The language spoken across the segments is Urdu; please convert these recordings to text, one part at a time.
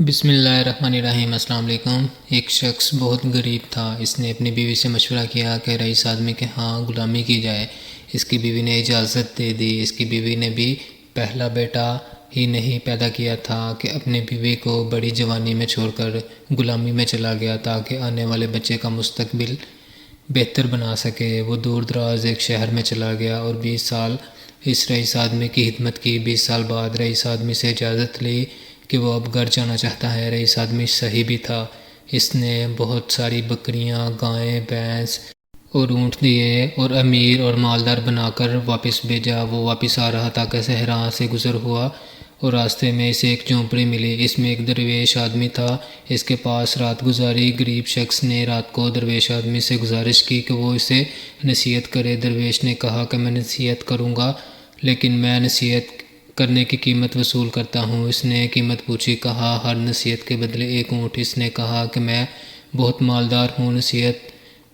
بسم اللہ الرحمن الرحیم۔ السلام علیکم۔ ایک شخص بہت غریب تھا۔ اس نے اپنی بیوی سے مشورہ کیا کہ رئیس آدمی کے ہاں غلامی کی جائے۔ اس کی بیوی نے اجازت دے دی۔ اس کی بیوی نے بھی پہلا بیٹا ہی نہیں پیدا کیا تھا کہ اپنی بیوی کو بڑی جوانی میں چھوڑ کر غلامی میں چلا گیا تاکہ آنے والے بچے کا مستقبل بہتر بنا سکے۔ وہ دور دراز ایک شہر میں چلا گیا اور 20 سال اس رئیس آدمی کی خدمت کی۔ 20 سال بعد رئیس آدمی سے اجازت لی کہ وہ اب گھر جانا چاہتا ہے۔ رئیس آدمی صحیح بھی تھا۔ اس نے بہت ساری بکریاں، گائیں، بھینس اور اونٹ دیے اور امیر اور مالدار بنا کر واپس بھیجا۔ وہ واپس آ رہا تھا کہ صحرا سے گزر ہوا اور راستے میں اسے ایک جھونپڑی ملی۔ اس میں ایک درویش آدمی تھا۔ اس کے پاس رات گزاری۔ غریب شخص نے رات کو درویش آدمی سے گزارش کی کہ وہ اسے نصیحت کرے۔ درویش نے کہا کہ میں نصیحت کروں گا، لیکن میں نصیحت کرنے کی قیمت وصول کرتا ہوں۔ اس نے قیمت پوچھی۔ کہا ہر نصیحت کے بدلے ایک اونٹ۔ اس نے کہا کہ میں بہت مالدار ہوں، نصیحت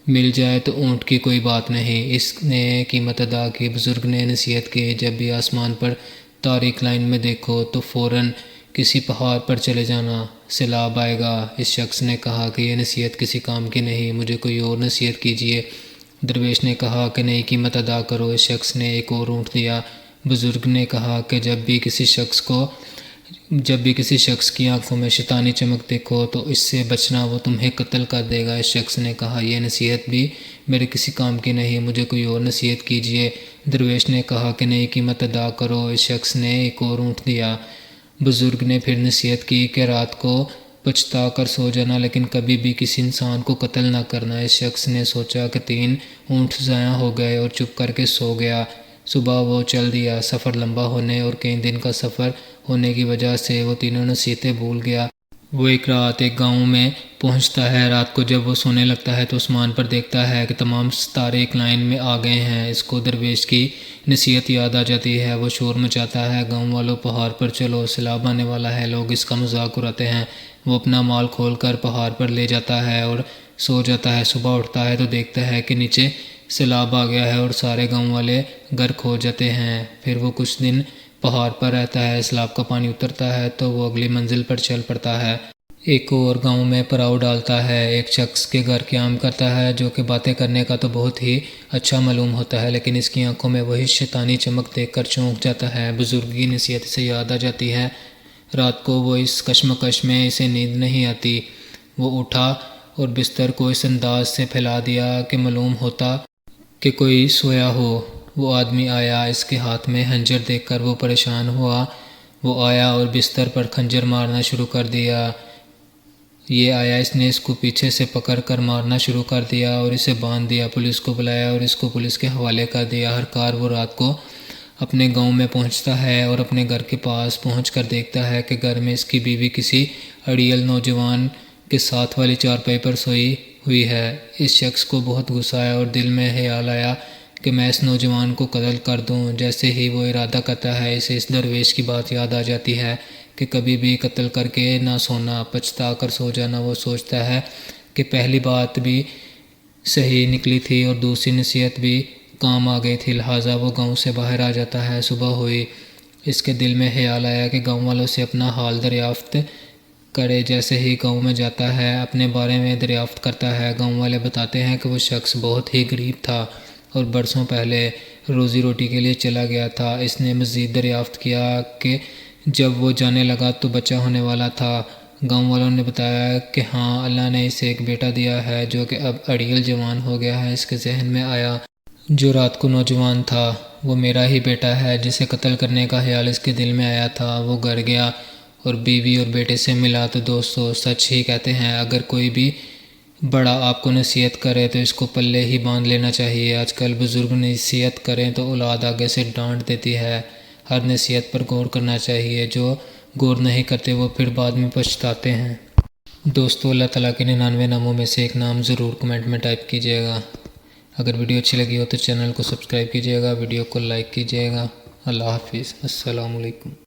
مل جائے تو اونٹ کی کوئی بات نہیں۔ اس نے قیمت ادا کی۔ بزرگ نے نصیحت کی، جب بھی آسمان پر تاریک لائن میں دیکھو تو فوراً کسی پہاڑ پر چلے جانا، سیلاب آئے گا۔ اس شخص نے کہا کہ یہ نصیحت کسی کام کی نہیں، مجھے کوئی اور نصیحت کیجیے۔ درویش نے کہا کہ نئی قیمت ادا کرو۔ اس شخص نے ایک اور اونٹ دیا۔ بزرگ نے کہا کہ جب بھی کسی شخص کی آنکھوں میں شیطانی چمک دیکھو تو اس سے بچنا، وہ تمہیں قتل کر دے گا۔ اس شخص نے کہا یہ نصیحت بھی میرے کسی کام کی نہیں، مجھے کوئی اور نصیحت کیجیے۔ درویش نے کہا کہ نئی قیمت ادا کرو۔ اس شخص نے ایک اور اونٹ دیا۔ بزرگ نے پھر نصیحت کی کہ رات کو پچھتا کر سو جانا، لیکن کبھی بھی کسی انسان کو قتل نہ کرنا۔ اس شخص نے سوچا کہ 3 اونٹ ضائع ہو گئے اور چپ کر کے سو گیا۔ صبح وہ چل دیا۔ سفر لمبا ہونے اور کئی دن کا سفر ہونے کی وجہ سے وہ تینوں نصیحتیں بھول گیا۔ وہ ایک رات ایک گاؤں میں پہنچتا ہے۔ رات کو جب وہ سونے لگتا ہے تو آسمان پر دیکھتا ہے کہ تمام ستارے ایک لائن میں آ گئے ہیں۔ اس کو درویش کی نصیحت یاد آ جاتی ہے۔ وہ شور مچاتا ہے، گاؤں والوں پہاڑ پر چلو، سیلاب آنے والا ہے۔ لوگ اس کا مذاق اڑاتے ہیں۔ وہ اپنا مال کھول کر پہاڑ پر لے جاتا ہے اور سو جاتا ہے۔ صبح اٹھتا ہے تو دیکھتا ہے کہ نیچے سیلاب آ گیا ہے اور سارے گاؤں والے گھر کھو جاتے ہیں۔ پھر وہ کچھ دن پہاڑ پر رہتا ہے۔ سیلاب کا پانی اترتا ہے تو وہ اگلی منزل پر چل پڑتا ہے۔ ایک اور گاؤں میں پڑاؤ ڈالتا ہے۔ ایک شخص کے گھر قیام کرتا ہے جو کہ باتیں کرنے کا تو بہت ہی اچھا معلوم ہوتا ہے، لیکن اس کی آنکھوں میں وہی شیطانی چمک دیکھ کر چونک جاتا ہے۔ بزرگ کی نصیحت اسے یاد آ جاتی ہے۔ رات کو وہ اس کشمکش میں اسے نیند نہیں آتی۔ وہ اٹھا اور بستر کو اس انداز سے پھیلا دیا کہ معلوم ہوتا کہ کوئی سویا ہو۔ وہ آدمی آیا۔ اس کے ہاتھ میں خنجر دیکھ کر وہ پریشان ہوا۔ وہ آیا اور بستر پر خنجر مارنا شروع کر دیا۔ اس نے اس کو پیچھے سے پکڑ کر مارنا شروع کر دیا اور اسے باندھ دیا۔ پولیس کو بلایا اور اس کو پولیس کے حوالے کر دیا۔ ہر کار وہ رات کو اپنے گاؤں میں پہنچتا ہے اور اپنے گھر کے پاس پہنچ کر دیکھتا ہے کہ گھر میں اس کی بیوی کسی اڑیل نوجوان کے ساتھ والی چارپائی پر سوئی ہوئی ہے۔ اس شخص کو بہت غصہ آیا اور دل میں خیال آیا کہ میں اس نوجوان کو قتل کر دوں۔ جیسے ہی وہ ارادہ کرتا ہے، اسے اس درویش کی بات یاد آ جاتی ہے کہ کبھی بھی قتل کر کے نہ سونا، پچھتا کر سو جانا۔ وہ سوچتا ہے کہ پہلی بات بھی صحیح نکلی تھی اور دوسری نصیحت بھی کام آ گئی تھی، لہٰذا وہ گاؤں سے باہر آ جاتا ہے۔ صبح ہوئی۔ اس کے دل میں خیال آیا کہ گاؤں والوں سے اپنا حال دریافت کرے۔ جیسے ہی گاؤں میں جاتا ہے، اپنے بارے میں دریافت کرتا ہے۔ گاؤں والے بتاتے ہیں کہ وہ شخص بہت ہی غریب تھا اور برسوں پہلے روزی روٹی کے لیے چلا گیا تھا۔ اس نے مزید دریافت کیا کہ جب وہ جانے لگا تو بچہ ہونے والا تھا۔ گاؤں والوں نے بتایا کہ ہاں، اللہ نے اسے ایک بیٹا دیا ہے جو کہ اب اڑیل جوان ہو گیا ہے۔ اس کے ذہن میں آیا جو رات کو نوجوان تھا وہ میرا ہی بیٹا ہے جسے قتل کرنے کا خیال اس کے دل میں آیا تھا۔ وہ گھر گیا اور بیوی اور بیٹے سے ملا تو دوستو، سچ ہی کہتے ہیں، اگر کوئی بھی بڑا آپ کو نصیحت کرے تو اس کو پلے ہی باندھ لینا چاہیے۔ آج کل بزرگ نصیحت کریں تو اولاد آگے سے ڈانٹ دیتی ہے۔ ہر نصیحت پر غور کرنا چاہیے۔ جو غور نہیں کرتے وہ پھر بعد میں پچھتاتے ہیں۔ دوستو، اللہ تعالیٰ کے 99 ناموں میں سے ایک نام ضرور کمنٹ میں ٹائپ کیجیے گا۔ اگر ویڈیو اچھی لگی ہو تو چینل کو سبسکرائب کیجیے گا، ویڈیو کو لائک کیجیے گا۔ اللہ حافظ۔ السلام علیکم۔